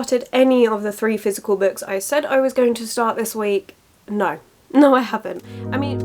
started any of the 3 physical books I said I was going to start this week. No, I haven't. I mean,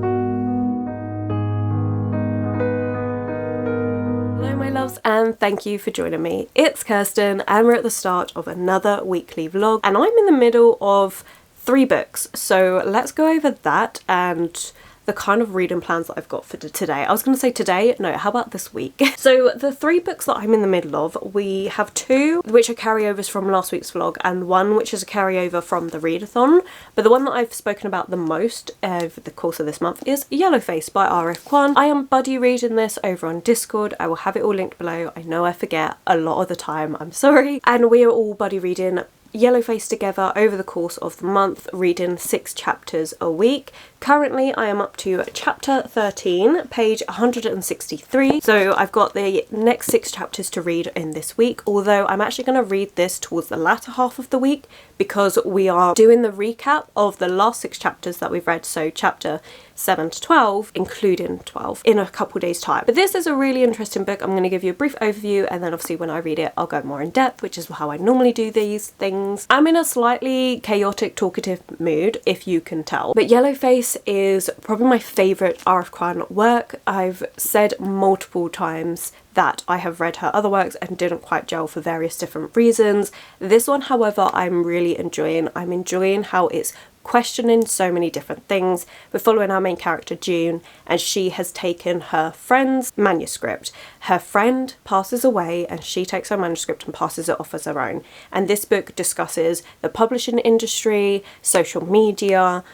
hello my loves, and thank you for joining me. It's Kirsten and we're at the start of another weekly vlog, and I'm in the middle of 3 books, so let's go over that and the kind of reading plans that I've got for today. I was going to say today, no, how about this week? So the 3 books that I'm in the middle of, we have 2 which are carryovers from last week's vlog and 1 which is a carryover from the readathon, but the one that I've spoken about the most over the course of this month is Yellowface by R.F. Kuang. I am buddy reading this over on Discord. I will have it all linked below. I know I forget a lot of the time, I'm sorry. And we are all buddy reading Yellowface together over the course of the month, reading 6 chapters a week. Currently I am up to chapter 13, page 163, so I've got the next 6 chapters to read in this week, although I'm actually going to read this towards the latter half of the week because we are doing the recap of the last 6 chapters that we've read, so chapter 7 to 12, including 12, in a couple days time. But this is a really interesting book. I'm going to give you a brief overview and then obviously when I read it I'll go more in depth, which is how I normally do these things. I'm in a slightly chaotic, talkative mood, if you can tell, but Yellowface is probably my favourite R.F. Kuang work. I've said multiple times that I have read her other works and didn't quite gel for various different reasons. This one, however, I'm really enjoying. I'm enjoying how it's questioning so many different things. We're following our main character June, and she has taken her friend's manuscript. Her friend passes away and she takes her manuscript and passes it off as her own. And this book discusses the publishing industry, social media,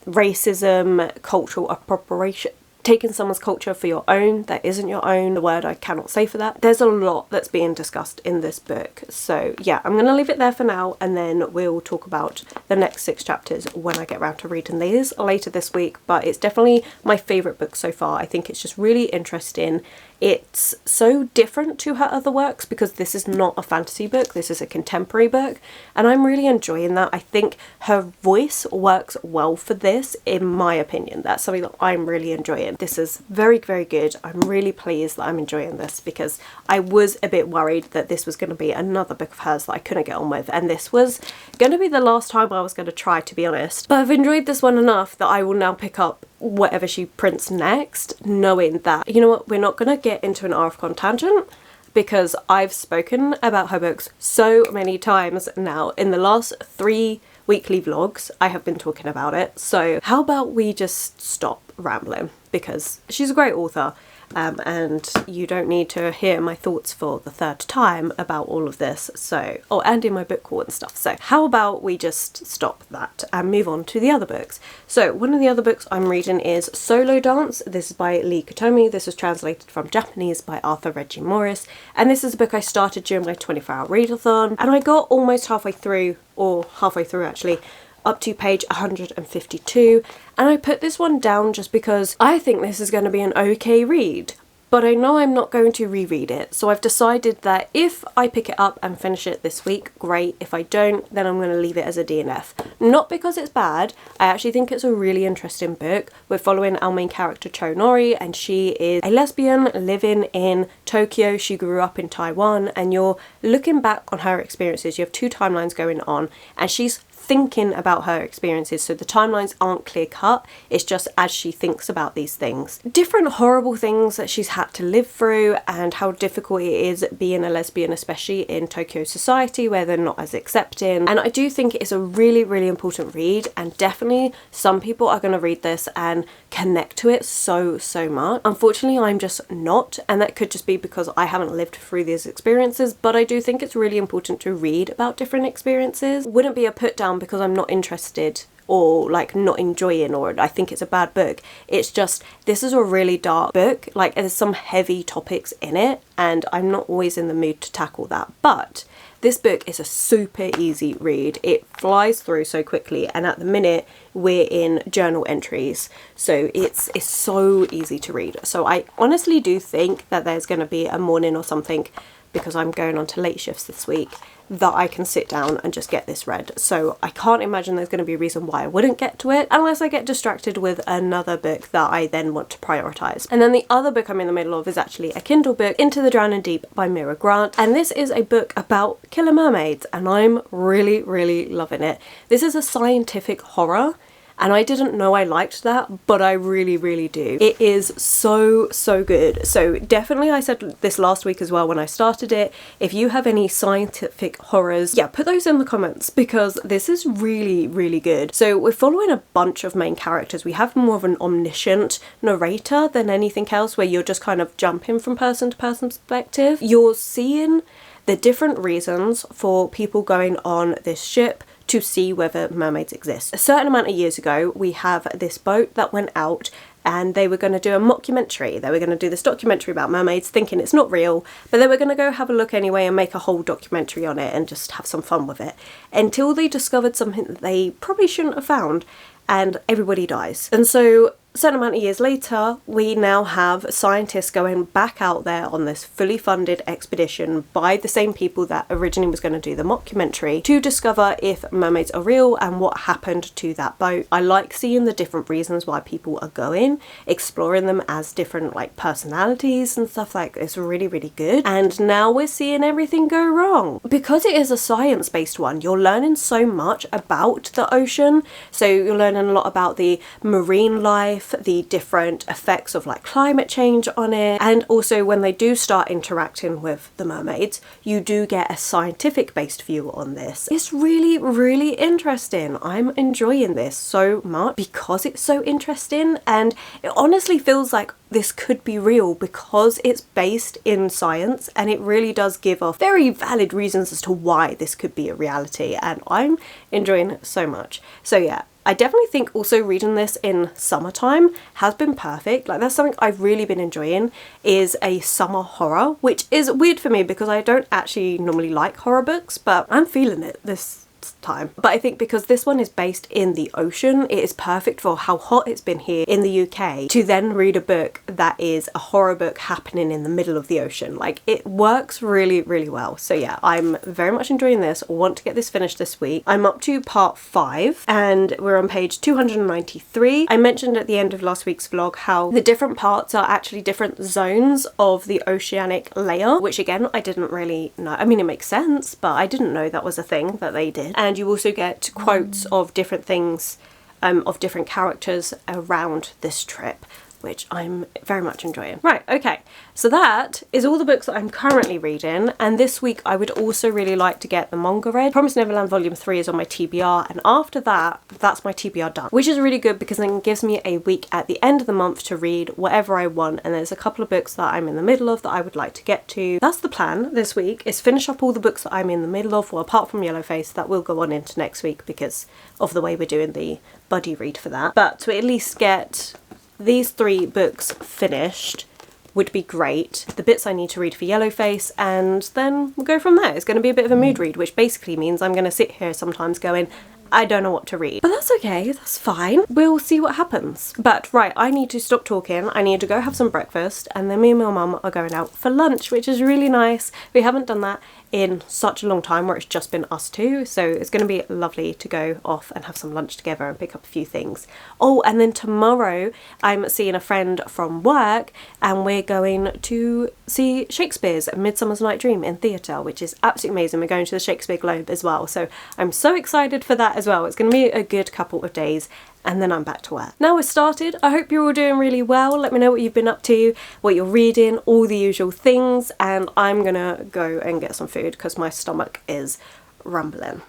racism, cultural appropriation, taking someone's culture for your own that isn't your own, the word I cannot say for that. There's a lot that's being discussed in this book, so yeah, I'm gonna leave it there for now and then we'll talk about the next 6 chapters when I get around to reading these later this week. But it's definitely my favourite book so far. I think it's just really interesting. It's so different to her other works because this is not a fantasy book, this is a contemporary book, and I'm really enjoying that. I think her voice works well for this, in my opinion. That's something that I'm really enjoying. This is very, very good. I'm really pleased that I'm enjoying this because I was a bit worried that this was going to be another book of hers that I couldn't get on with, and this was going to be the last time I was going to try, to be honest. But I've enjoyed this one enough that I will now pick up whatever she prints next, knowing that, you know what, we're not going to get into an R.F. Kuang tangent because I've spoken about her books so many times now. In the last 3 weekly vlogs I have been talking about it, so how about we just stop rambling because she's a great author. And you don't need to hear my thoughts for the 3rd time about all of this, so, oh, and in my book haul and stuff. So how about we just stop that and move on to the other books. So one of the other books I'm reading is Solo Dance. This is by Lee Kotomi. This was translated from Japanese by Arthur Reggie Morris, and this is a book I started during my 24-hour readathon, and I got almost halfway through, or halfway through actually, up to page 152, and I put this one down just because I think this is going to be an okay read, but I know I'm not going to reread it, so I've decided that if I pick it up and finish it this week, great. If I don't, then I'm going to leave it as a DNF. Not because it's bad, I actually think it's a really interesting book. We're following our main character Chonori, and she is a lesbian living in Tokyo. She grew up in Taiwan, and you're looking back on her experiences. You have 2 timelines going on, and she's thinking about her experiences, so the timelines aren't clear cut, it's just as she thinks about these things. Different horrible things that she's had to live through and how difficult it is being a lesbian, especially in Tokyo society where they're not as accepting. And I do think it's a really, really important read, and definitely some people are going to read this and connect to it so much. Unfortunately I'm just not, and that could just be because I haven't lived through these experiences, but I do think it's really important to read about different experiences. Wouldn't be a put down because I'm not interested or like not enjoying or I think it's a bad book. It's just, this is a really dark book, like there's some heavy topics in it and I'm not always in the mood to tackle that. But this book is a super easy read. It flies through so quickly, and at the minute we're in journal entries, so it's so easy to read. So I honestly do think that there's going to be a morning or something, because I'm going on to late shifts this week, that I can sit down and just get this read. So I can't imagine there's going to be a reason why I wouldn't get to it unless I get distracted with another book that I then want to prioritise. And then the other book I'm in the middle of is actually a Kindle book, Into the Drowning Deep by Mira Grant, and this is a book about killer mermaids and I'm really loving it. This is a scientific horror. And I didn't know I liked that, but I really do. It is so good. So definitely, I said this last week as well when I started it, if you have any scientific horrors, yeah, put those in the comments because this is really good. So we're following a bunch of main characters. We have more of an omniscient narrator than anything else where you're just kind of jumping from person to person perspective. You're seeing the different reasons for people going on this ship to see whether mermaids exist. A certain amount of years ago, we have this boat that went out and they were going to do a mockumentary. They were going to do this documentary about mermaids, thinking it's not real, but they were going to go have a look anyway and make a whole documentary on it and just have some fun with it, until they discovered something that they probably shouldn't have found, and everybody dies. And so a certain amount of years later, we now have scientists going back out there on this fully funded expedition by the same people that originally was going to do the mockumentary to discover if mermaids are real and what happened to that boat. I like seeing the different reasons why people are going, exploring them as different like personalities and stuff like this. Really good. And now we're seeing everything go wrong. Because it is a science-based one, you're learning so much about the ocean. So you're learning a lot about the marine life, the different effects of like climate change on it, and also when they do start interacting with the mermaids, you do get a scientific based view on this. It's really interesting. I'm enjoying this so much because it's so interesting, and it honestly feels like this could be real because it's based in science, and it really does give off very valid reasons as to why this could be a reality, and I'm enjoying it so much. So yeah, I definitely think also reading this in summertime has been perfect. Like that's something I've really been enjoying, is a summer horror, which is weird for me because I don't actually normally like horror books, but I'm feeling it this time. But I think because this one is based in the ocean, it is perfect for how hot it's been here in the UK to then read a book that is a horror book happening in the middle of the ocean. Like it works really well. So yeah, I'm very much enjoying this. I want to get this finished this week. I'm up to part 5 and we're on page 293. I mentioned at the end of last week's vlog how the different parts are actually different zones of the oceanic layer, which again I didn't really know. I mean, it makes sense, but I didn't know that was a thing that they did. And you also get quotes of different things, of different characters around this trip, which I'm very much enjoying. Right, okay, so that is all the books that I'm currently reading, and this week I would also really like to get the manga read. Promised Neverland Volume 3 is on my TBR, and after that, that's my TBR done, which is really good because then it gives me a week at the end of the month to read whatever I want, and there's a couple of books that I'm in the middle of that I would like to get to. That's the plan this week, is finish up all the books that I'm in the middle of, well apart from Yellowface, that will go on into next week because of the way we're doing the buddy read for that, but to at least get these 3 books finished would be great. The bits I need to read for Yellowface, and then we'll go from there. It's going to be a bit of a mood read, which basically means I'm going to sit here sometimes going, I don't know what to read. But that's okay, that's fine. We'll see what happens. But right, I need to stop talking. I need to go have some breakfast, and then me and my mum are going out for lunch, which is really nice. We haven't done that in such a long time where it's just been us two, so it's going to be lovely to go off and have some lunch together and pick up a few things. Oh, and then tomorrow I'm seeing a friend from work and we're going to see Shakespeare's Midsummer's Night Dream in theatre, which is absolutely amazing. We're going to the Shakespeare Globe as well, so I'm so excited for that as well. It's going to be a good couple of days, and then I'm back to work. Now we're started, I hope you're all doing really well. Let me know what you've been up to, what you're reading, all the usual things, and I'm gonna go and get some food because my stomach is rumbling.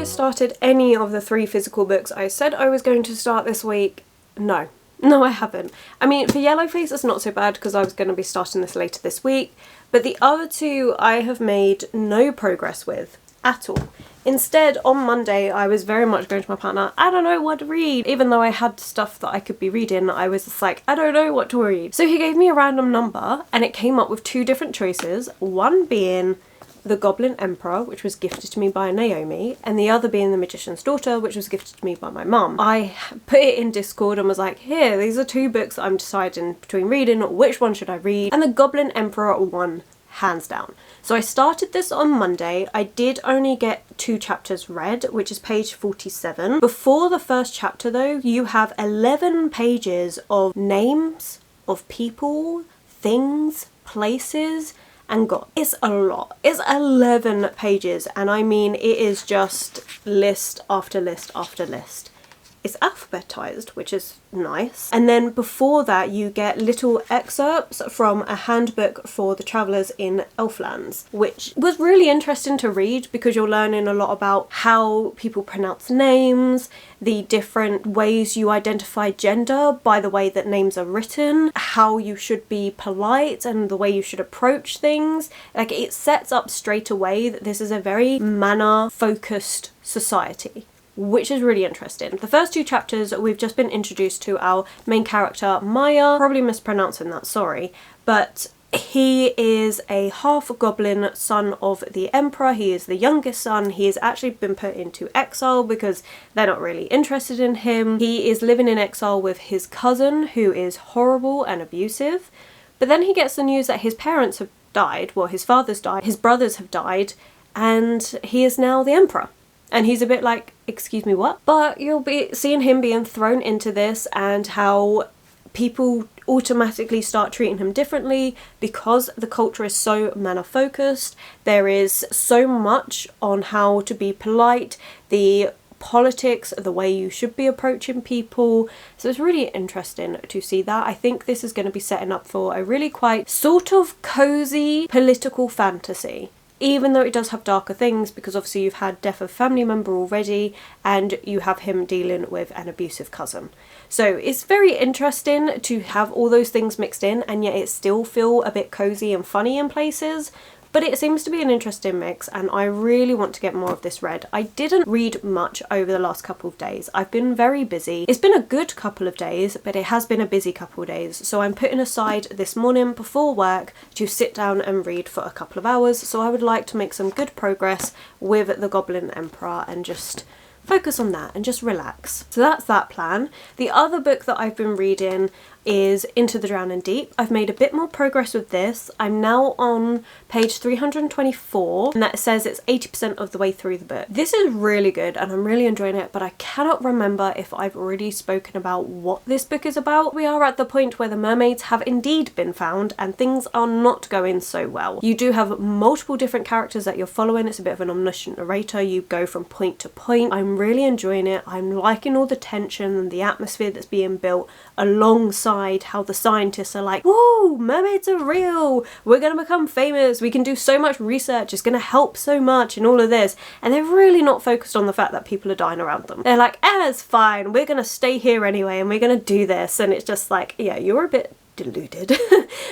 started any of the 3 physical books I said I was going to start this week. No. No, I haven't. I mean, for Yellowface it's not so bad because I was going to be starting this later this week, but the other 2 I have made no progress with at all. Instead, on Monday, I was very much going to my partner, I don't know what to read. Even though I had stuff that I could be reading, I was just like, I don't know what to read. So he gave me a random number and it came up with 2 different choices. One being The Goblin Emperor, which was gifted to me by Naomi, and the other being The Magician's Daughter, which was gifted to me by my mum. I put it in Discord and was like, here, these are 2 books that I'm deciding between reading, which one should I read? And The Goblin Emperor won, hands down. So I started this on Monday. I did only get 2 chapters read, which is page 47. Before the first chapter though, you have 11 pages of names of people, things, places, and God. It's a lot. It's 11 pages, and I mean it is just list after list after list. It's alphabetized, which is nice. And then before that you get little excerpts from a handbook for the travellers in Elflands, which was really interesting to read because you're learning a lot about how people pronounce names, the different ways you identify gender by the way that names are written, how you should be polite and the way you should approach things. Like, it sets up straight away that this is a very manner-focused society, which is really interesting. The first 2 chapters we've just been introduced to our main character Maya, probably mispronouncing that, sorry, but he is a half-goblin son of the Emperor. He is the youngest son. He has actually been put into exile because they're not really interested in him. He is living in exile with his cousin, who is horrible and abusive, but then he gets the news that his parents have died, well, his father's died, his brothers have died, and he is now the Emperor. And he's a bit like, excuse me, what? But you'll be seeing him being thrown into this and how people automatically start treating him differently because the culture is so manner focused. There is so much on how to be polite, the politics, the way you should be approaching people. So it's really interesting to see that. I think this is going to be setting up for a really quite sort of cozy political fantasy. Even though it does have darker things, because obviously you've had death of a family member already and you have him dealing with an abusive cousin. So it's very interesting to have all those things mixed in and yet it still feel a bit cozy and funny in places. But it seems to be an interesting mix and I really want to get more of this read. I didn't read much over the last couple of days. I've been very busy. It's been a good couple of days, but it has been a busy couple of days. So I'm putting aside this morning before work to sit down and read for a couple of hours. So I would like to make some good progress with The Goblin Emperor and just focus on that and just relax. So that's that plan. The other book that I've been reading is Into the Drowning Deep. I've made a bit more progress with this. I'm now on page 324 and that says it's 80% of the way through the book. This is really good and I'm really enjoying it, but I cannot remember if I've already spoken about what this book is about. We are at the point where the mermaids have indeed been found and things are not going so well. You do have multiple different characters that you're following. It's a bit of an omniscient narrator. You go from point to point. I'm really enjoying it. I'm liking all the tension and the atmosphere that's being built alongside how the scientists are like, whoa, mermaids are real, we're gonna become famous, we can do so much research, it's gonna help so much and all of this, and they're really not focused on the fact that people are dying around them. They're like, it's fine, we're gonna stay here anyway and we're gonna do this, and it's just like, yeah, you're a bit deluded.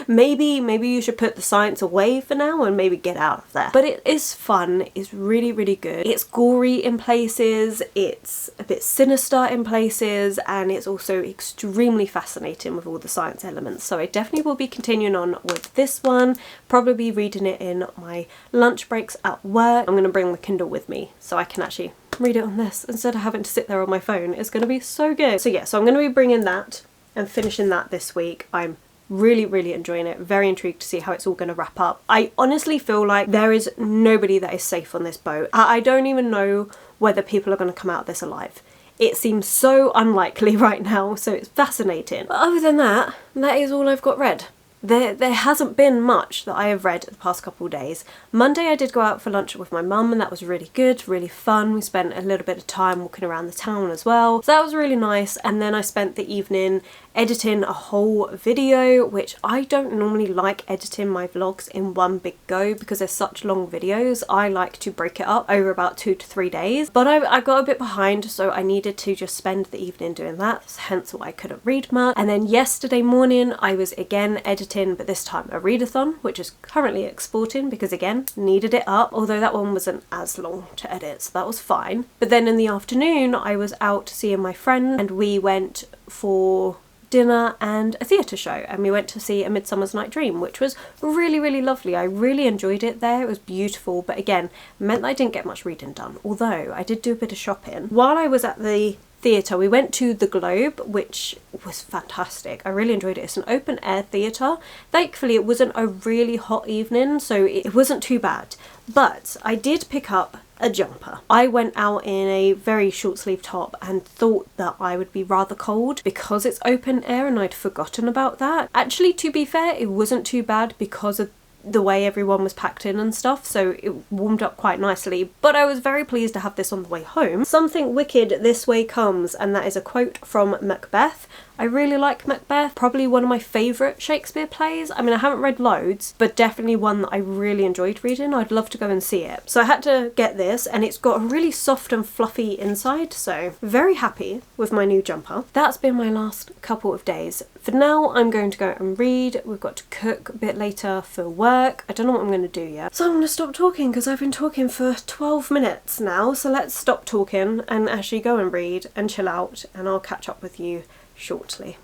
maybe you should put the science away for now and maybe get out of there. But it is fun, it's really, really good. It's gory in places, it's a bit sinister in places, and it's also extremely fascinating with all the science elements. So I definitely will be continuing on with this one, probably be reading it in my lunch breaks at work. I'm going to bring my Kindle with me so I can actually read it on this instead of having to sit there on my phone. It's going to be so good. So yeah, so I'm going to be bringing that and finishing that this week. I'm really, really enjoying it. Very intrigued to see how it's all going to wrap up. I honestly feel like there is nobody that is safe on this boat. I don't even know whether people are going to come out of this alive. It seems so unlikely right now, so it's fascinating. But other than that, that is all I've got read. there hasn't been much that I have read the past couple of days. Monday I did go out for lunch with my mum, and that was really good, really fun. We spent a little bit of time walking around the town as well, so that was really nice. And then I spent the evening editing a whole video, which I don't normally like editing my vlogs in one big go because they're such long videos. I like to break it up over about 2 to 3 days, but I got a bit behind, so I needed to just spend the evening doing that, hence why I couldn't read much. And then yesterday morning I was again editing, but this time a readathon, which is currently exporting because again needed it up, although that one wasn't as long to edit, so that was fine. But then in the afternoon I was out seeing my friend, and we went for dinner and a theatre show, and we went to see A Midsummer's Night Dream, which was really, really lovely. I really enjoyed it there. It was beautiful, but again meant that I didn't get much reading done, although I did do a bit of shopping. While I was at the theatre, we went to the Globe, which was fantastic. I really enjoyed it. It's an open air theatre. Thankfully it wasn't a really hot evening, so it wasn't too bad, but I did pick up a jumper. I went out in a very short sleeve top and thought that I would be rather cold because it's open air, and I'd forgotten about that. Actually, to be fair, it wasn't too bad because of the way everyone was packed in and stuff, so it warmed up quite nicely. But I was very pleased to have this on the way home. Something wicked this way comes, and that is a quote from Macbeth. I really like Macbeth, probably one of my favourite Shakespeare plays. I mean, I haven't read loads, but definitely one that I really enjoyed reading. I'd love to go and see it. So I had to get this, and it's got a really soft and fluffy inside, so very happy with my new jumper. That's been my last couple of days. For now, I'm going to go and read. We've got to cook a bit later for work. I don't know what I'm going to do yet. So I'm going to stop talking because I've been talking for 12 minutes now. So let's stop talking and actually go and read and chill out, and I'll catch up with you shortly.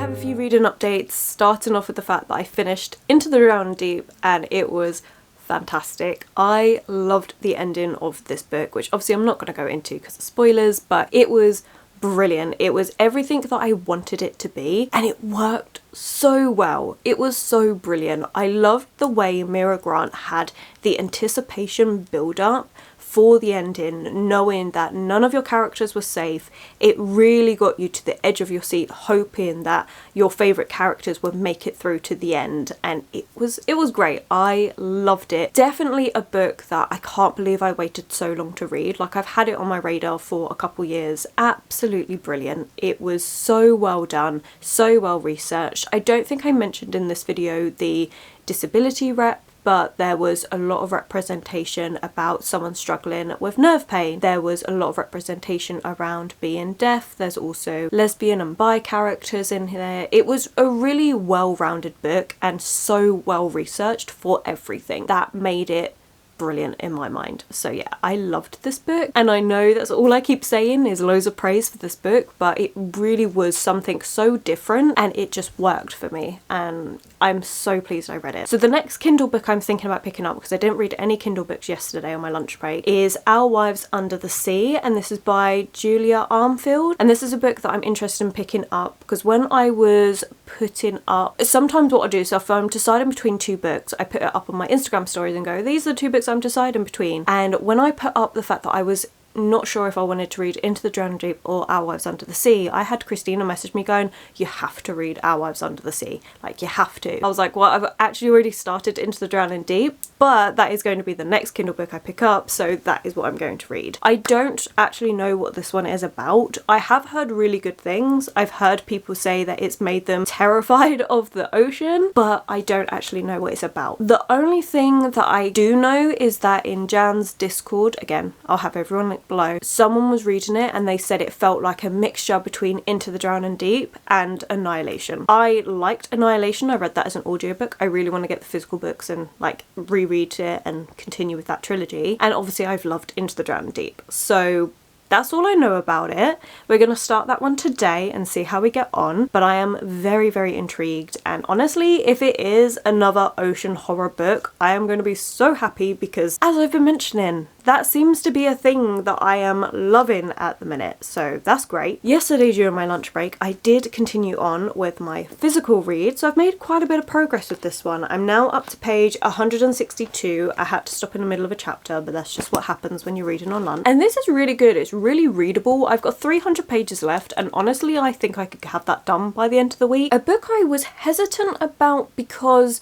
A few reading updates, starting off with the fact that I finished Into the Drowning Deep, and it was fantastic. I loved the ending of this book, which obviously I'm not going to go into because of spoilers, but it was brilliant. It was everything that I wanted it to be, and it worked so well. It was so brilliant. I loved the way Mira Grant had the anticipation build up for the ending, knowing that none of your characters were safe. It really got you to the edge of your seat, hoping that your favourite characters would make it through to the end, and it was great. I loved it. Definitely a book that I can't believe I waited so long to read. Like, I've had it on my radar for a couple years. Absolutely brilliant. It was so well done, so well researched. I don't think I mentioned in this video the disability rep, but there was a lot of representation about someone struggling with nerve pain. There was a lot of representation around being deaf. There's also lesbian and bi characters in there. It was a really well-rounded book and so well researched for everything. That made it brilliant in my mind. So yeah, I loved this book, and I know that's all I keep saying is loads of praise for this book, but it really was something so different and it just worked for me, and I'm so pleased I read it. So the next Kindle book I'm thinking about picking up, because I didn't read any Kindle books yesterday on my lunch break, is Our Wives Under the Sea, and this is by Julia Armfield, and this is a book that I'm interested in picking up because when I was putting up, sometimes what I do, so if I'm deciding between two books, I put it up on my Instagram stories and go, these are the two books I'm deciding between. And when I put up the fact that I was not sure if I wanted to read Into the Drowning Deep or Our Wives Under the Sea, I had Christina message me going, you have to read Our Wives Under the Sea, like you have to. I was like, well, I've actually already started Into the Drowning Deep, but that is going to be the next Kindle book I pick up, so that is what I'm going to read. I don't actually know what this one is about. I have heard really good things. I've heard people say that it's made them terrified of the ocean, but I don't actually know what it's about. The only thing that I do know is that in Jan's Discord, again, I'll have everyone linked below, someone was reading it and they said it felt like a mixture between Into the Drowning Deep and Annihilation. I liked Annihilation. I read that as an audiobook. I really want to get the physical books and like reread it and continue with that trilogy, and obviously I've loved Into the Drowning Deep, so that's all I know about it. We're going to start that one today and see how we get on, but I am very, very intrigued, and honestly, if it is another ocean horror book, I am going to be so happy because, as I've been mentioning, that seems to be a thing that I am loving at the minute, so that's great. Yesterday during my lunch break, I did continue on with my physical read, so I've made quite a bit of progress with this one. I'm now up to page 162. I had to stop in the middle of a chapter, but that's just what happens when you're reading on lunch. And this is really good. It's really readable. I've got 300 pages left, and honestly, I think I could have that done by the end of the week. A book I was hesitant about because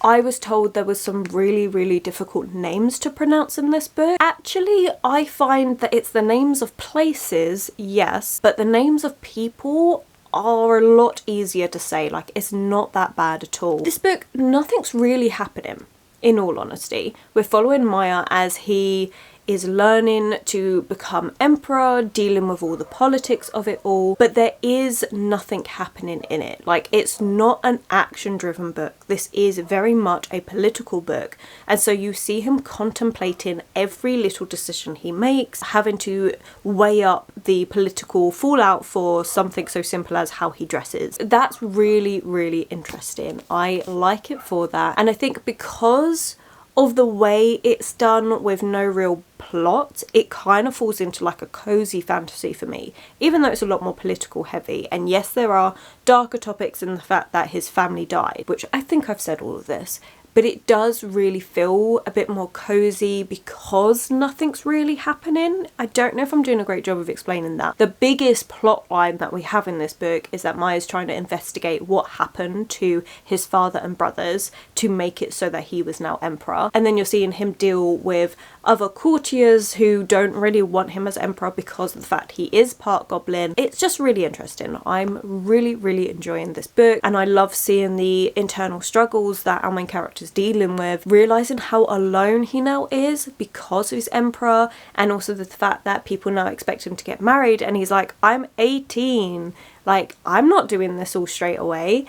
I was told there was some really, really difficult names to pronounce in this book. Actually, I find that it's the names of places, yes, but the names of people are a lot easier to say. Like, it's not that bad at all. This book, nothing's really happening, in all honesty. We're following Maya as he is learning to become emperor, dealing with all the politics of it all, but there is nothing happening in it. Like, it's not an action-driven book. This is very much a political book, and so you see him contemplating every little decision he makes, having to weigh up the political fallout for something so simple as how he dresses. That's really, really interesting. I like it for that, and I think because of the way it's done with no real plot, it kind of falls into like a cozy fantasy for me, even though it's a lot more political heavy. And yes, there are darker topics in the fact that his family died, which I think I've said all of this, but it does really feel a bit more cozy because nothing's really happening. I don't know if I'm doing a great job of explaining that. The biggest plot line that we have in this book is that Maya's trying to investigate what happened to his father and brothers to make it so that he was now emperor. And then you're seeing him deal with other courtiers who don't really want him as emperor because of the fact he is part goblin. It's just really interesting. I'm really, really enjoying this book, and I love seeing the internal struggles that our main character is dealing with, realizing how alone he now is because he's emperor, and also the fact that people now expect him to get married and he's like, I'm 18, like, I'm not doing this all straight away.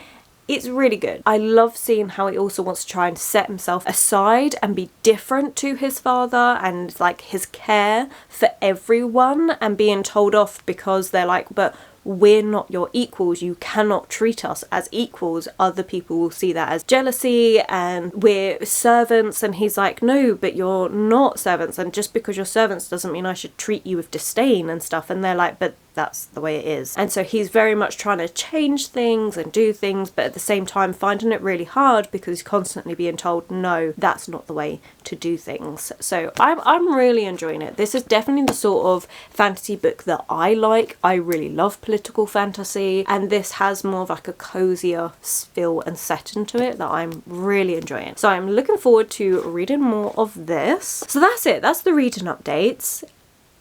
It's really good. I love seeing how he also wants to try and set himself aside and be different to his father, and like his care for everyone, and being told off because they're like, but we're not your equals, you cannot treat us as equals. Other people will see that as jealousy, and we're servants, and he's like, no, but you're not servants, and just because you're servants doesn't mean I should treat you with disdain and stuff. And they're like, but that's the way it is. And so he's very much trying to change things and do things, but at the same time finding it really hard because he's constantly being told, no, that's not the way to do things. So I'm really enjoying it. This is definitely the sort of fantasy book that I like. I really love political fantasy, and this has more of like a cozier feel and setting to it that I'm really enjoying. So I'm looking forward to reading more of this. So that's it. That's the reading updates.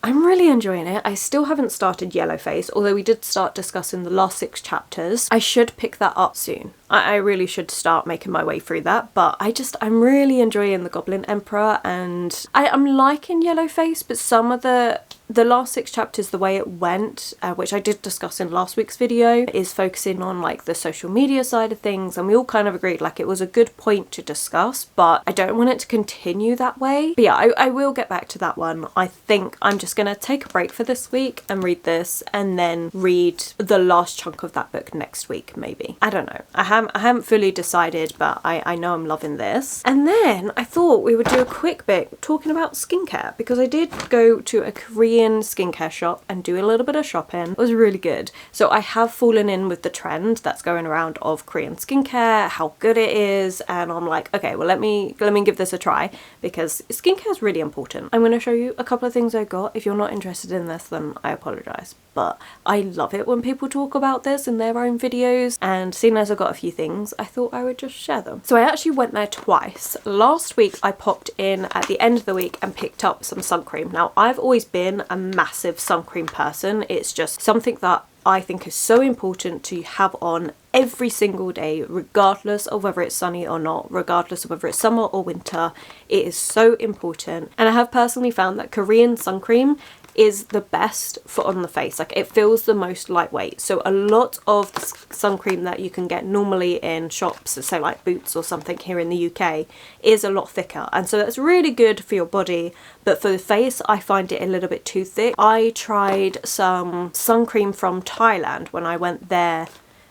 I'm really enjoying it. I still haven't started Yellowface, although we did start discussing the last 6 chapters. I should pick that up soon. I really should start making my way through that, but I'm really enjoying the Goblin Emperor, and I'm liking Yellowface, but some of the last 6 chapters, the way it went, which I did discuss in last week's video, is focusing on like the social media side of things, and we all kind of agreed like it was a good point to discuss, but I don't want it to continue that way. But yeah, I will get back to that one. I think I'm just gonna take a break for this week and read this, and then read the last chunk of that book next week, maybe. I don't know. I haven't fully decided, but I know I'm loving this. And then I thought we would do a quick bit talking about skincare, because I did go to a Korean skincare shop and do a little bit of shopping. It was really good. So I have fallen in with the trend that's going around of Korean skincare, how good it is, and I'm like, okay, well let me give this a try, because skincare is really important. I'm going to show you a couple of things I got. If you're not interested in this, then I apologise, but I love it when people talk about this in their own videos, and seeing as I got a few things, I thought I would just share them. So I actually went there twice. Last week I popped in at the end of the week and picked up some sun cream. Now, I've always been a massive sun cream person. It's just something that I think is so important to have on every single day, regardless of whether it's sunny or not, regardless of whether it's summer or winter. It is so important. And I have personally found that Korean sun cream is the best for on the face. Like, it feels the most lightweight. So a lot of the sun cream that you can get normally in shops, so like Boots or something here in the UK, is a lot thicker, and so that's really good for your body, but for the face I find it a little bit too thick. I tried some sun cream from Thailand when I went there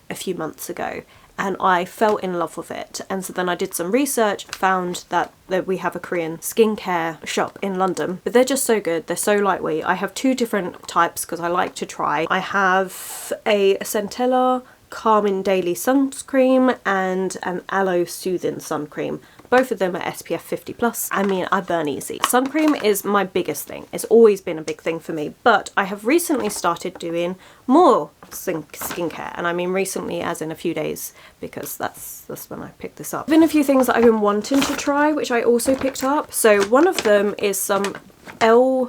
a few months ago, and I fell in love with it. And so then I did some research, found that we have a Korean skincare shop in London, but they're just so good. They're so lightweight. I have two different types because I like to try. I have a Centella Calming Daily Sunscreen and an Aloe Soothing Sun Cream. Both of them are SPF 50+. I mean, I burn easy. Sun cream is my biggest thing. It's always been a big thing for me, but I have recently started doing more skincare, and I mean recently as in a few days, because that's when I picked this up. There's been a few things that I've been wanting to try, which I also picked up. So one of them is some eye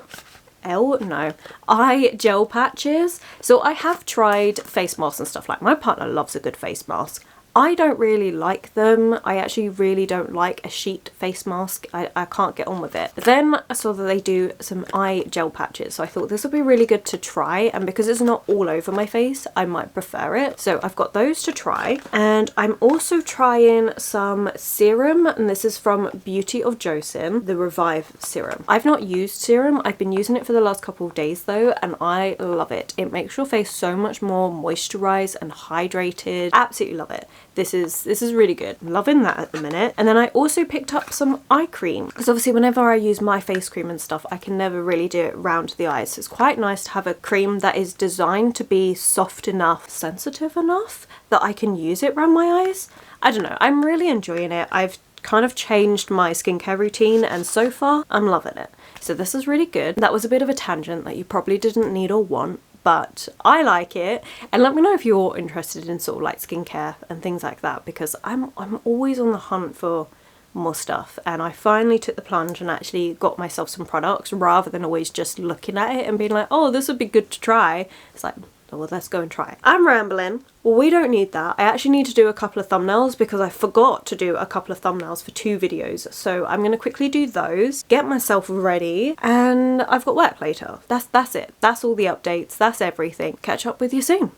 gel patches. So I have tried face masks and stuff. Like, my partner loves a good face mask. I don't really like them. I actually really don't like a sheet face mask. I can't get on with it. But then I saw that they do some eye gel patches, so I thought this would be really good to try, and because it's not all over my face, I might prefer it. So I've got those to try, and I'm also trying some serum, and this is from Beauty of Joseon, the Revive serum. I've not used serum. I've been using it for the last couple of days though, and I love it. It makes your face so much more moisturized and hydrated. Absolutely love it. This is really good. I'm loving that at the minute. And then I also picked up some eye cream, because obviously whenever I use my face cream and stuff, I can never really do it round the eyes. So it's quite nice to have a cream that is designed to be soft enough, sensitive enough that I can use it around my eyes. I don't know, I'm really enjoying it. I've kind of changed my skincare routine, and so far I'm loving it. So this is really good. That was a bit of a tangent that you probably didn't need or want, but I like it. And let me know if you're interested in sort of like skincare and things like that, because I'm always on the hunt for more stuff, and I finally took the plunge and actually got myself some products rather than always just looking at it and being like, oh, this would be good to try. It's like, oh, well, let's go and try it. I'm rambling. Well, we don't need that. I actually need to do a couple of thumbnails because I forgot to do a couple of thumbnails for 2 videos. So I'm going to quickly do those, get myself ready, and I've got work later. That's it. That's all the updates. That's everything. Catch up with you soon.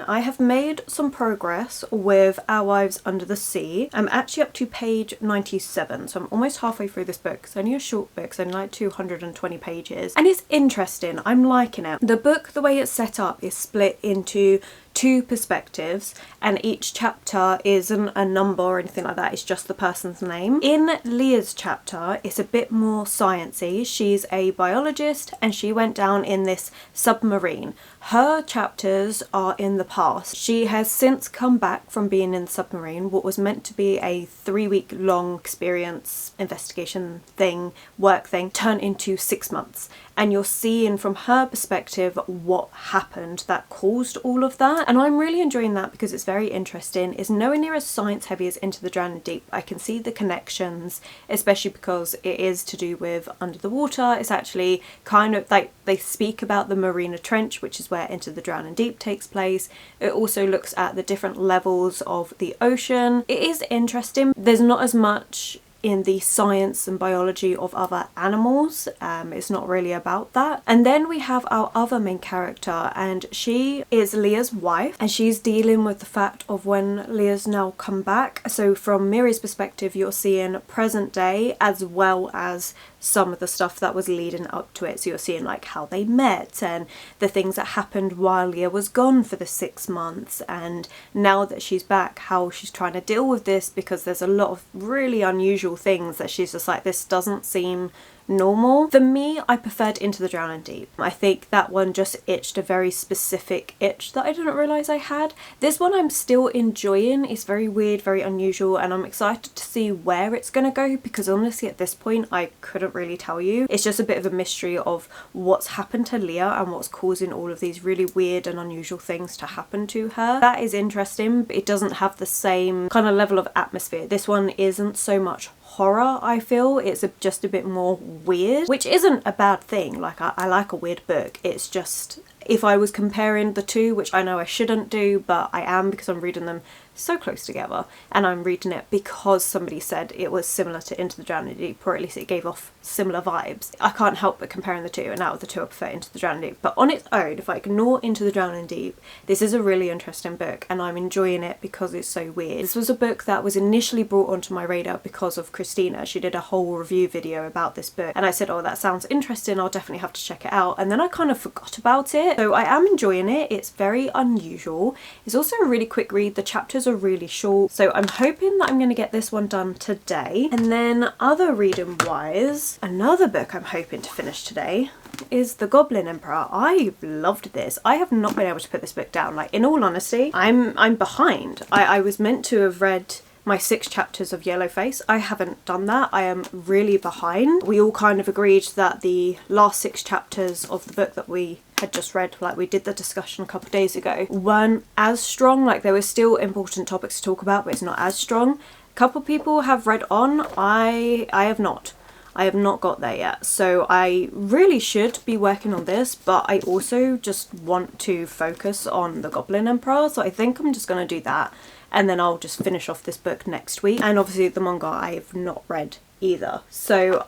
I have made some progress with Our Wives Under the Sea. I'm actually up to page 97, so I'm almost halfway through this book. It's only a short book, it's only like 220 pages, and it's interesting. I'm liking it. The book, the way it's set up, is split into 2 perspectives, and each chapter isn't a number or anything like that, it's just the person's name. In Leah's chapter, it's a bit more sciencey. She's a biologist and she went down in this submarine. Her chapters are in the past. She has since come back from being in the submarine. What was meant to be a 3-week long experience, investigation thing, work thing, turned into 6 months. And you're seeing from her perspective what happened that caused all of that. And I'm really enjoying that because it's very interesting. It's nowhere near as science heavy as Into the Drowning Deep. I can see the connections, especially because it is to do with under the water. It's actually kind of like they speak about the Marina Trench, which is where Into the Drowning Deep takes place. It also looks at the different levels of the ocean. It is interesting. There's not as much in the science and biology of other animals. It's not really about that. And then we have our other main character, and she is Leah's wife, and she's dealing with the fact of when Leah's now come back. So from Miri's perspective, you're seeing present day as well as some of the stuff that was leading up to it. So you're seeing like how they met and the things that happened while Leah was gone for the 6 months, and now that she's back, how she's trying to deal with this, because there's a lot of really unusual things that she's just like, this doesn't seem normal. For me, I preferred Into the Drowning Deep. I think that one just itched a very specific itch that I didn't realise I had. This one I'm still enjoying. It's very weird, very unusual, and I'm excited to see where it's going to go, because honestly at this point I couldn't really tell you. It's just a bit of a mystery of what's happened to Leah and what's causing all of these really weird and unusual things to happen to her. That is interesting, but it doesn't have the same kind of level of atmosphere. This one isn't so much horror, I feel. It's just a bit more weird, which isn't a bad thing. Like, I like a weird book. It's just, if I was comparing the two, which I know I shouldn't do, but I am because I'm reading them so close together, and I'm reading it because somebody said it was similar to Into the Drowning Deep, or at least it gave off similar vibes. I can't help but comparing the two, and out of the two I prefer Into the Drowning Deep. But on its own, if I ignore Into the Drowning Deep, this is a really interesting book, and I'm enjoying it because it's so weird. This was a book that was initially brought onto my radar because of Christina. She did a whole review video about this book, and I said, oh, that sounds interesting, I'll definitely have to check it out, and then I kind of forgot about it. So I am enjoying it. It's very unusual. It's also a really quick read. The chapters are really short, so I'm hoping that I'm going to get this one done today. And then other reading wise, another book I'm hoping to finish today is The Goblin Emperor. I loved this. I have not been able to put this book down. Like, in all honesty, I'm behind. I was meant to have read my 6 chapters of Yellowface. I haven't done that. I am really behind. We all kind of agreed that the last 6 chapters of the book that we had just read, like we did the discussion a couple of days ago, weren't as strong. Like, there were still important topics to talk about, but it's not as strong. A couple of people have read on. I have not. I have not got there yet, so I really should be working on this, but I also just want to focus on The Goblin Emperor, so I think I'm just going to do that, and then I'll just finish off this book next week. And obviously the manga I have not read either, so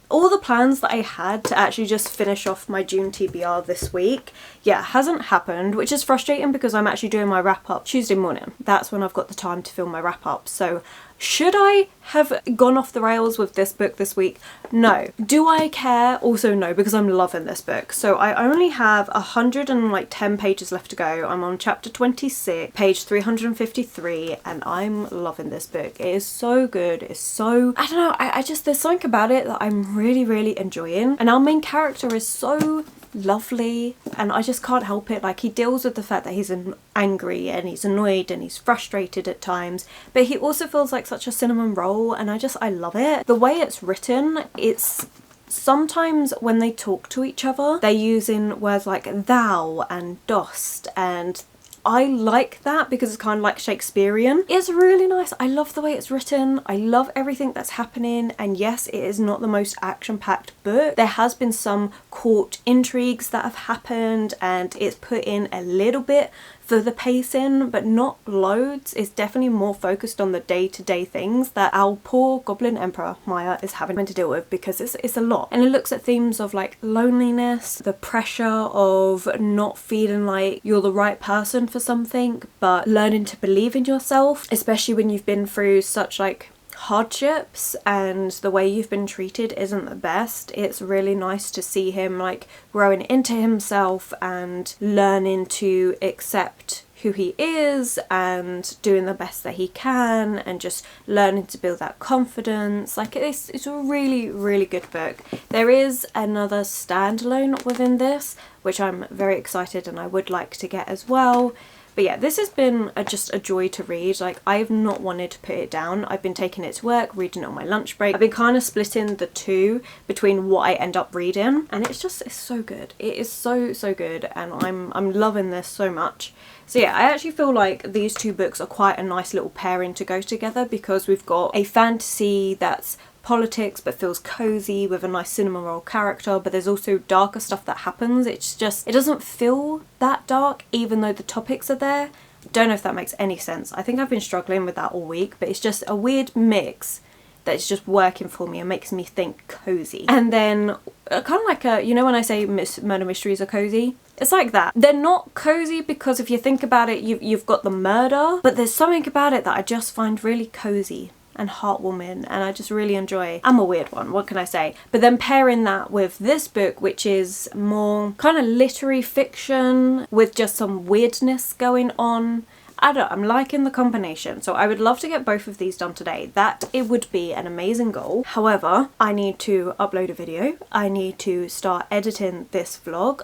all the plans that I had to actually just finish off my June TBR this week, yeah, hasn't happened, which is frustrating because I'm actually doing my wrap up Tuesday morning. That's when I've got the time to film my wrap up. So should I have gone off the rails with this book this week? No. Do I care? Also no, because I'm loving this book. So I only have 110 pages left to go. I'm on chapter 26, page 353, and I'm loving this book. It is so good. It's so, I don't know, I just, there's something about it that I'm really, really enjoying. And our main character is so lovely, and I just can't help it. Like, he deals with the fact that he's angry and he's annoyed and he's frustrated at times, but he also feels like such a cinnamon roll, and I love it. The way it's written, it's sometimes when they talk to each other, they're using words like thou and dost, and I like that because it's kind of like Shakespearean. It's really nice. I love the way it's written. I love everything that's happening. And yes, it is not the most action-packed book. There has been some court intrigues that have happened, and it's put in a little bit for the pacing, but not loads. It's definitely more focused on the day-to-day things that our poor Goblin Emperor Maya is having to deal with, because it's a lot. And it looks at themes of like loneliness, the pressure of not feeling like you're the right person for something, but learning to believe in yourself, especially when you've been through such like hardships and the way you've been treated isn't the best. It's really nice to see him like growing into himself and learning to accept who he is and doing the best that he can, and just learning to build that confidence. Like, it's a really, really good book. There is another standalone within this, which I'm very excited and I would like to get as well. But yeah, this has been just a joy to read. Like, I have not wanted to put it down. I've been taking it to work, reading it on my lunch break. I've been kind of splitting the two between what I end up reading, and it's so good. It is so good, and I'm loving this so much. So yeah, I actually feel like these two books are quite a nice little pairing to go together, because we've got a fantasy that's politics but feels cozy with a nice cinnamon roll character, but there's also darker stuff that happens. It's just, it doesn't feel that dark even though the topics are there. Don't know if that makes any sense. I think I've been struggling with that all week, but it's just a weird mix that's just working for me and makes me think cozy. And then kind of like a, you know when I say murder mysteries are cozy? It's like that. They're not cozy because if you think about it, you've got the murder, but there's something about it that I just find really cozy and heartwarming, and I just really enjoy. I'm a weird one, what can I say? But then pairing that with this book, which is more kind of literary fiction with just some weirdness going on, I don't know, I'm liking the combination. So I would love to get both of these done today. That it would be an amazing goal. However, I need to upload a video. I need to start editing this vlog.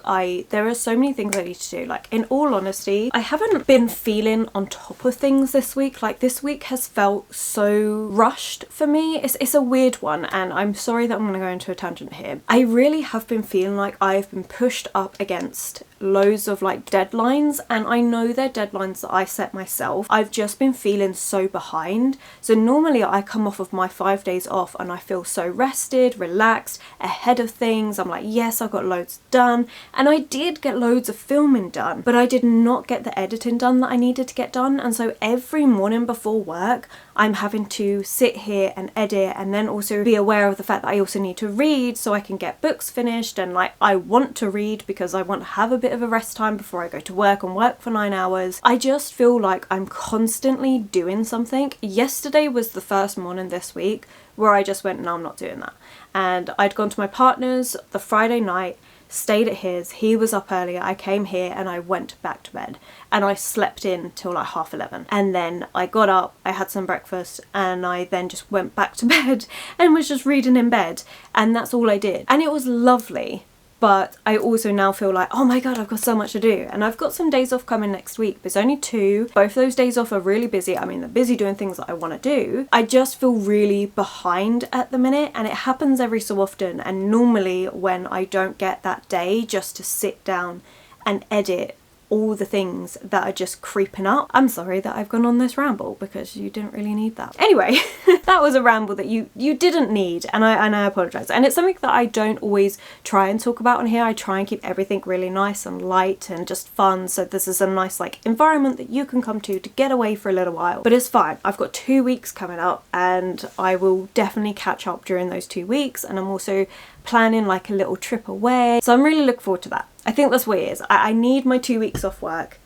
There are so many things I need to do. Like, in all honesty, I haven't been feeling on top of things this week. Like, this week has felt so rushed for me. It's a weird one, and I'm sorry that I'm going to go into a tangent here. I really have been feeling like I've been pushed up against loads of like deadlines, and I know they're deadlines that I set myself. I've just been feeling so behind. So normally I come off of my 5 days off and I feel so rested, relaxed, ahead of things. I'm like, yes, I've got loads done, and I did get loads of filming done, but I did not get the editing done that I needed to get done. And so every morning before work I'm having to sit here and edit, and then also be aware of the fact that I also need to read so I can get books finished. And like, I want to read because I want to have a bit of a rest time before I go to work and work for 9 hours. I just feel like I'm constantly doing something. Yesterday was the first morning this week where I just went, no, I'm not doing that. And I'd gone to my partner's the Friday night, stayed at his, he was up earlier, I came here and I went back to bed, and I slept in till like 11:30, and then I got up, I had some breakfast, and I then just went back to bed and was just reading in bed, and that's all I did. And it was lovely. But I also now feel like, oh my god, I've got so much to do. And I've got some days off coming next week. There's only 2. Both those days off are really busy. I mean, they're busy doing things that I want to do. I just feel really behind at the minute, and it happens every so often. And normally when I don't get that day just to sit down and edit all the things that are just creeping up. I'm sorry that I've gone on this ramble, because you didn't really need that. Anyway, that was a ramble that you didn't need, and I apologise. And it's something that I don't always try and talk about on here. I try and keep everything really nice and light and just fun, so this is a nice like environment that you can come to get away for a little while. But it's fine. I've got 2 weeks coming up, and I will definitely catch up during those 2 weeks, and I'm also planning like a little trip away, so I'm really looking forward to that. I think that's what it is. I need my 2 weeks off work,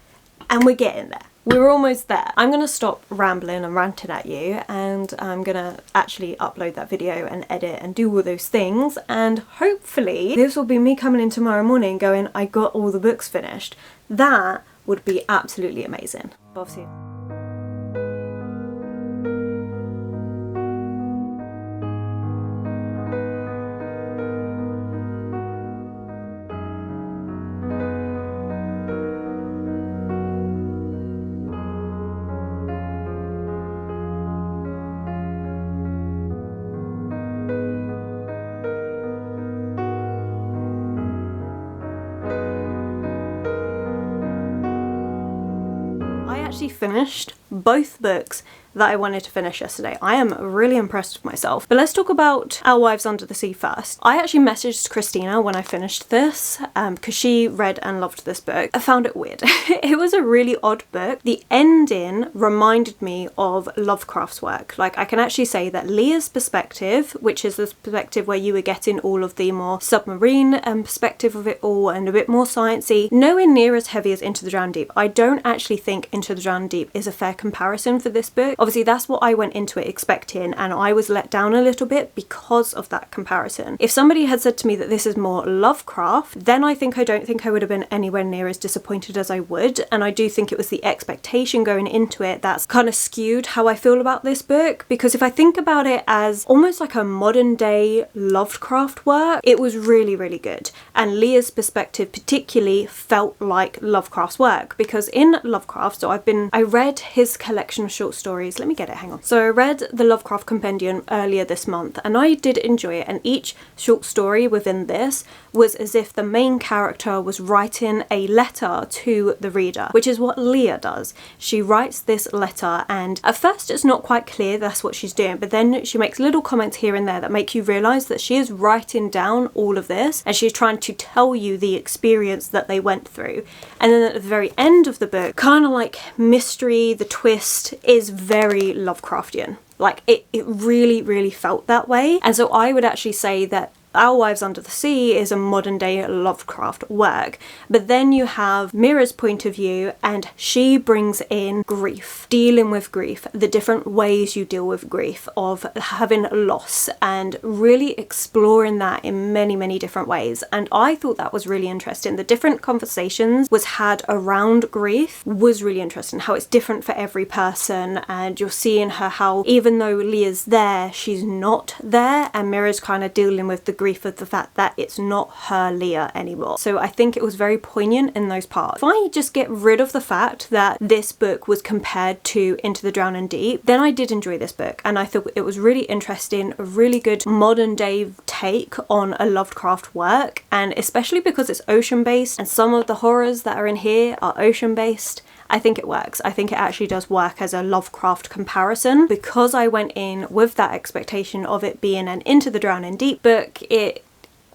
and we're getting there. We're almost there. I'm gonna stop rambling and ranting at you, and I'm gonna actually upload that video and edit and do all those things, and hopefully this will be me coming in tomorrow morning going, I got all the books finished. That would be absolutely amazing. Obviously. Finished both books that I wanted to finish yesterday. I am really impressed with myself. But let's talk about Our Wives Under the Sea first. I actually messaged Christina when I finished this because she read and loved this book. I found it weird. It was a really odd book. The ending reminded me of Lovecraft's work. Like, I can actually say that Leah's perspective, which is the perspective where you were getting all of the more submarine perspective of it all and a bit more sciencey, nowhere near as heavy as Into the Drowned Deep. I don't actually think Into the Drowned Deep is a fair comparison for this book. Obviously, that's what I went into it expecting, and I was let down a little bit because of that comparison. If somebody had said to me that this is more Lovecraft, then I don't think I would have been anywhere near as disappointed as I would, and I do think it was the expectation going into it that's kind of skewed how I feel about this book, because if I think about it as almost like a modern day Lovecraft work, it was really, really good. And Leah's perspective particularly felt like Lovecraft's work, because in Lovecraft, so I read his collection of short stories. Let me get it, hang on. So I read the Lovecraft Compendium earlier this month, and I did enjoy it, and each short story within this was as if the main character was writing a letter to the reader, which is what Leah does. She writes this letter, and at first it's not quite clear that's what she's doing, but then she makes little comments here and there that make you realise that she is writing down all of this, and she's trying to tell you the experience that they went through. And then at the very end of the book, kind of like mystery, the twist is very Lovecraftian. Like, it really, really felt that way. And so I would actually say that Our Wives Under the Sea is a modern day Lovecraft work, but then you have Mira's point of view, and she brings in grief, dealing with grief, the different ways you deal with grief, of having loss, and really exploring that in many, many different ways. And I thought that was really interesting. The different conversations was had around grief was really interesting, how it's different for every person, and you're seeing her how even though Leah's there, she's not there, and Mira's kind of dealing with the grief of the fact that it's not her Leah anymore. So I think it was very poignant in those parts. If I just get rid of the fact that this book was compared to Into the Drowning Deep, then I did enjoy this book, and I thought it was really interesting, a really good modern day take on a Lovecraft work, and especially because it's ocean based and some of the horrors that are in here are ocean based. I think it works. I think it actually does work as a Lovecraft comparison. Because I went in with that expectation of it being an Into the Drowning Deep book, it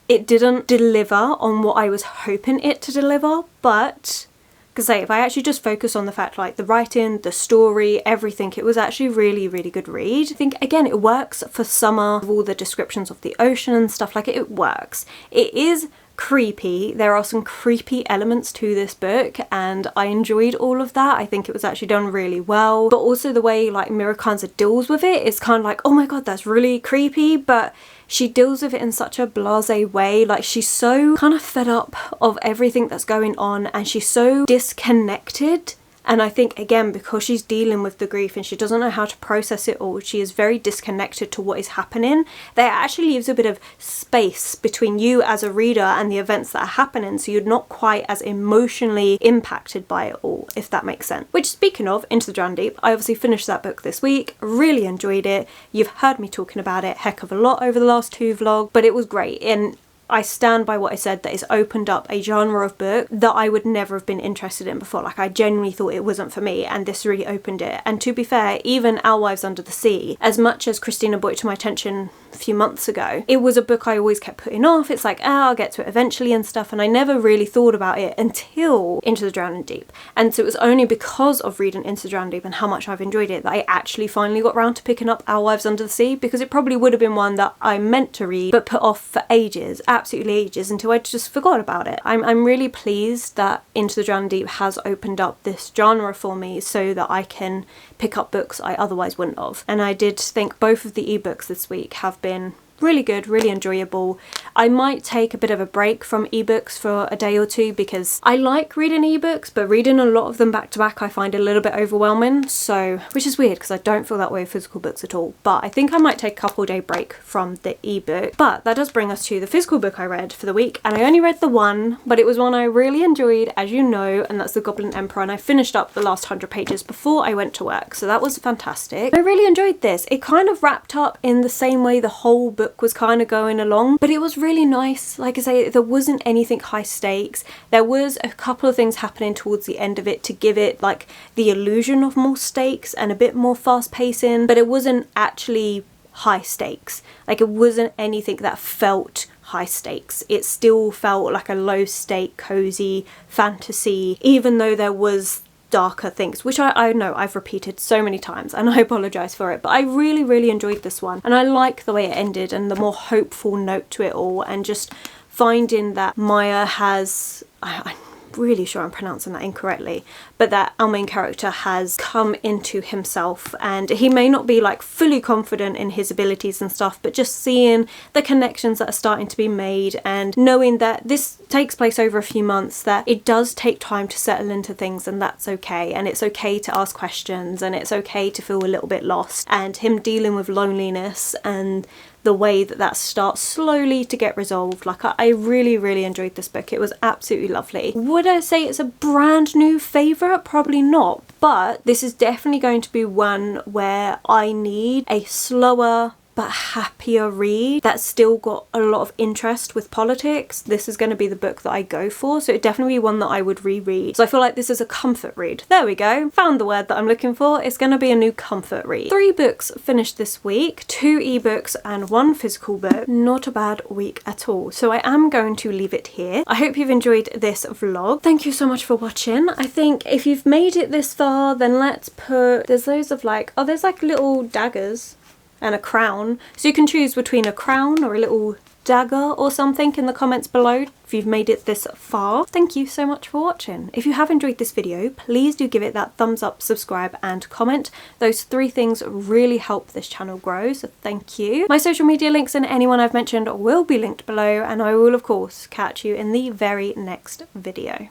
didn't deliver on what I was hoping it to deliver, but because if I actually just focus on the fact, like the writing, the story, everything, it was actually really, really good read. I think, again, it works for summer, with all the descriptions of the ocean and stuff, like it works. It is creepy. There are some creepy elements to this book, and I enjoyed all of that. I think it was actually done really well, but also the way like Mira kind of deals with it is kind of like, oh my god, that's really creepy, but she deals with it in such a blasé way. Like, she's so kind of fed up of everything that's going on, and she's so disconnected. And I think, again, because she's dealing with the grief and she doesn't know how to process it all, she is very disconnected to what is happening. That actually leaves a bit of space between you as a reader and the events that are happening, so you're not quite as emotionally impacted by it all, if that makes sense. Which, speaking of Into the Drowning Deep, I obviously finished that book this week, really enjoyed it. You've heard me talking about it heck of a lot over the last 2 vlogs, but it was great. And I stand by what I said, that it's opened up a genre of book that I would never have been interested in before. Like, I genuinely thought it wasn't for me, and this really opened it. And to be fair, even Our Wives Under the Sea, as much as Christina brought it to my attention a few months ago, it was a book I always kept putting off. It's like, I'll get to it eventually and stuff, and I never really thought about it until Into the Drowning Deep. And so it was only because of reading Into the Drowning Deep and how much I've enjoyed it that I actually finally got around to picking up Our Wives Under the Sea, because it probably would have been one that I meant to read but put off for ages, absolutely ages, until I just forgot about it. I'm really pleased that Into the Drowning Deep has opened up this genre for me so that I can pick up books I otherwise wouldn't have. And I did think both of the ebooks this week have been really good, really enjoyable. I might take a bit of a break from ebooks for a day or two, because I like reading ebooks, but reading a lot of them back to back I find a little bit overwhelming, so, which is weird because I don't feel that way with physical books at all. But I think I might take a couple day break from the ebook. But that does bring us to the physical book I read for the week, and I only read the one, but it was one I really enjoyed, as you know, and that's The Goblin Emperor, and I finished up the last 100 pages before I went to work, so that was fantastic. I really enjoyed this. It kind of wrapped up in the same way the whole book was kind of going along, but it was really nice. Like I say, there wasn't anything high stakes. There was a couple of things happening towards the end of it to give it like the illusion of more stakes and a bit more fast pacing, but it wasn't actually high stakes. Like, it wasn't anything that felt high stakes. It still felt like a low stake, cozy fantasy, even though there was darker things, which I know I've repeated so many times, and I apologise for it, but I really, really enjoyed this one, and I like the way it ended and the more hopeful note to it all, and just finding that Maya has, I'm really sure I'm pronouncing that incorrectly, but that our main character has come into himself, and he may not be like fully confident in his abilities and stuff, but just seeing the connections that are starting to be made, and knowing that this takes place over a few months, that it does take time to settle into things, and that's okay, and it's okay to ask questions, and it's okay to feel a little bit lost, and him dealing with loneliness and the way that that starts slowly to get resolved. Like, I really, really enjoyed this book. It was absolutely lovely. Would I say it's a brand new favourite? Probably not, but this is definitely going to be one where I need a slower but happier read that's still got a lot of interest with politics. This is going to be the book that I go for, so it definitely be one that I would reread. So I feel like this is a comfort read. There we go, found the word that I'm looking for. It's going to be a new comfort read. 3 books finished this week, 2 ebooks and 1 physical book. Not a bad week at all. So I am going to leave it here. I hope you've enjoyed this vlog. Thank you so much for watching. I think if you've made it this far, then let's put, there's loads of like, oh, there's like little daggers and a crown, so you can choose between a crown or a little dagger or something in the comments below if you've made it this far. Thank you so much for watching. If you have enjoyed this video, please do give it that thumbs up, subscribe and comment. Those 3 things really help this channel grow, so thank you. My social media links and anyone I've mentioned will be linked below, and I will of course catch you in the very next video.